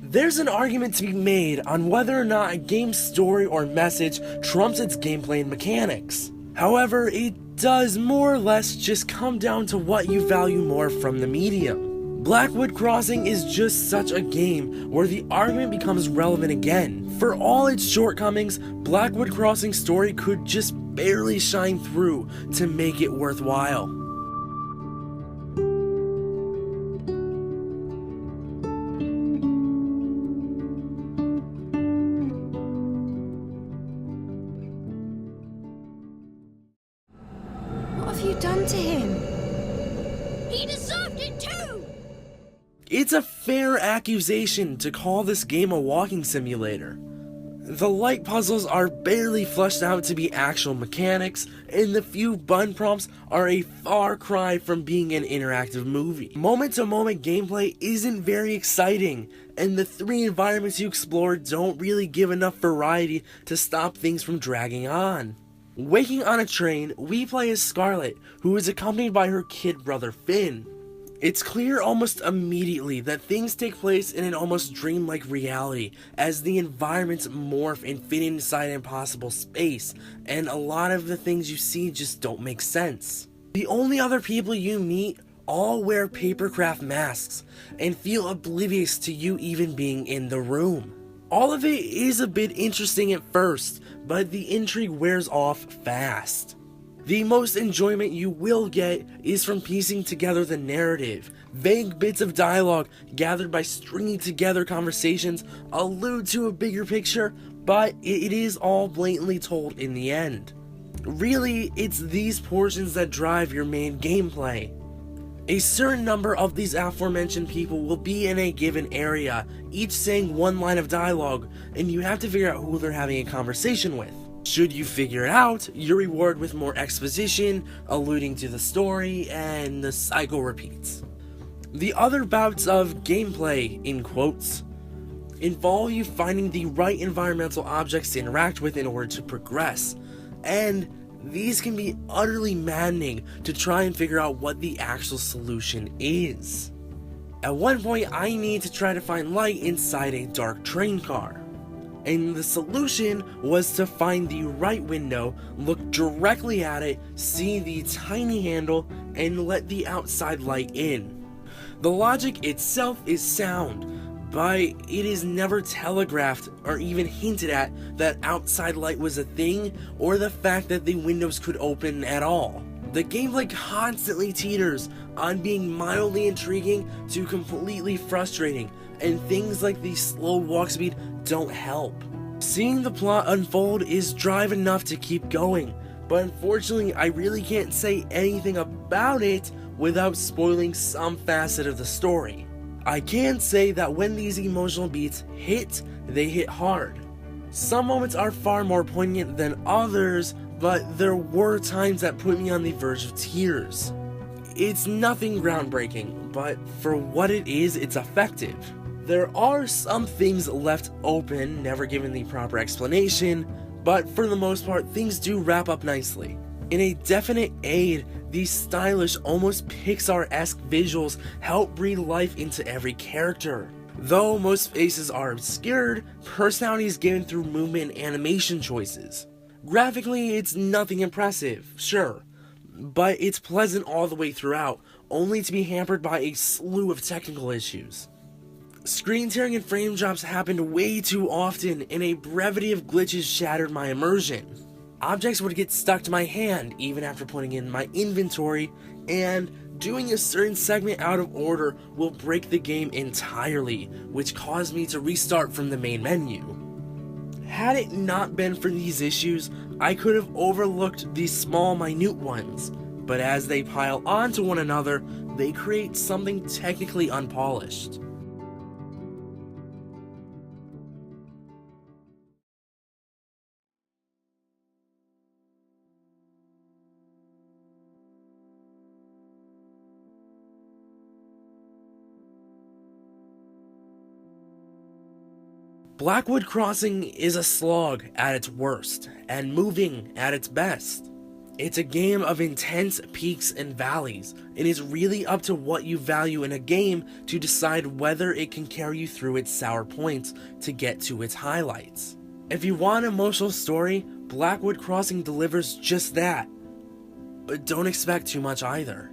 There's an argument to be made on whether or not a game's story or message trumps its gameplay and mechanics. However, it does more or less just come down to what you value more from the medium. Blackwoods Crossing is just such a game where the argument becomes relevant again. For all its shortcomings, Blackwoods Crossing's story could just barely shine through to make it worthwhile. What have you done to him? He deserved it too! It's a fair accusation to call this game a walking simulator. The light puzzles are barely fleshed out to be actual mechanics, and the few button prompts are a far cry from being an interactive movie. Moment-to-moment gameplay isn't very exciting, and the 3 environments you explore don't really give enough variety to stop things from dragging on. Waking on a train, we play as Scarlet, who is accompanied by her kid brother Finn. It's clear almost immediately that things take place in an almost dreamlike reality as the environments morph and fit inside impossible space, and a lot of the things you see just don't make sense. The only other people you meet all wear papercraft masks and feel oblivious to you even being in the room. All of it is a bit interesting at first, but the intrigue wears off fast. The most enjoyment you will get is from piecing together the narrative. Vague bits of dialogue gathered by stringing together conversations allude to a bigger picture, but it is all blatantly told in the end. Really, it's these portions that drive your main gameplay. A certain number of these aforementioned people will be in a given area, each saying one line of dialogue, and you have to figure out who they're having a conversation with. Should you figure it out, you're rewarded with more exposition, alluding to the story, and the cycle repeats. The other bouts of gameplay, in quotes, involve you finding the right environmental objects to interact with in order to progress, and these can be utterly maddening to try and figure out what the actual solution is. At one point, I need to try to find light inside a dark train car. And the solution was to find the right window, look directly at it, see the tiny handle, and let the outside light in. The logic itself is sound, but it is never telegraphed or even hinted at that outside light was a thing, or the fact that the windows could open at all. The gameplay constantly teeters on being mildly intriguing to completely frustrating, and things like the slow walk speed don't help. Seeing the plot unfold is drive enough to keep going, but unfortunately I really can't say anything about it without spoiling some facet of the story. I can say that when these emotional beats hit, they hit hard. Some moments are far more poignant than others, but there were times that put me on the verge of tears. It's nothing groundbreaking, but for what it is, it's effective. There are some things left open, never given the proper explanation, but for the most part, things do wrap up nicely. In a definite aid, these stylish, almost Pixar-esque visuals help breathe life into every character. Though most faces are obscured, personality is given through movement and animation choices. Graphically, it's nothing impressive, sure, but it's pleasant all the way throughout, only to be hampered by a slew of technical issues. Screen tearing and frame drops happened way too often, and a brevity of glitches shattered my immersion. Objects would get stuck to my hand even after putting in my inventory, and doing a certain segment out of order will break the game entirely, which caused me to restart from the main menu. Had it not been for these issues, I could have overlooked these small, minute ones, but as they pile onto one another, they create something technically unpolished. Blackwoods Crossing is a slog at its worst, and moving at its best. It's a game of intense peaks and valleys, and it's really up to what you value in a game to decide whether it can carry you through its sour points to get to its highlights. If you want an emotional story, Blackwoods Crossing delivers just that. But don't expect too much either.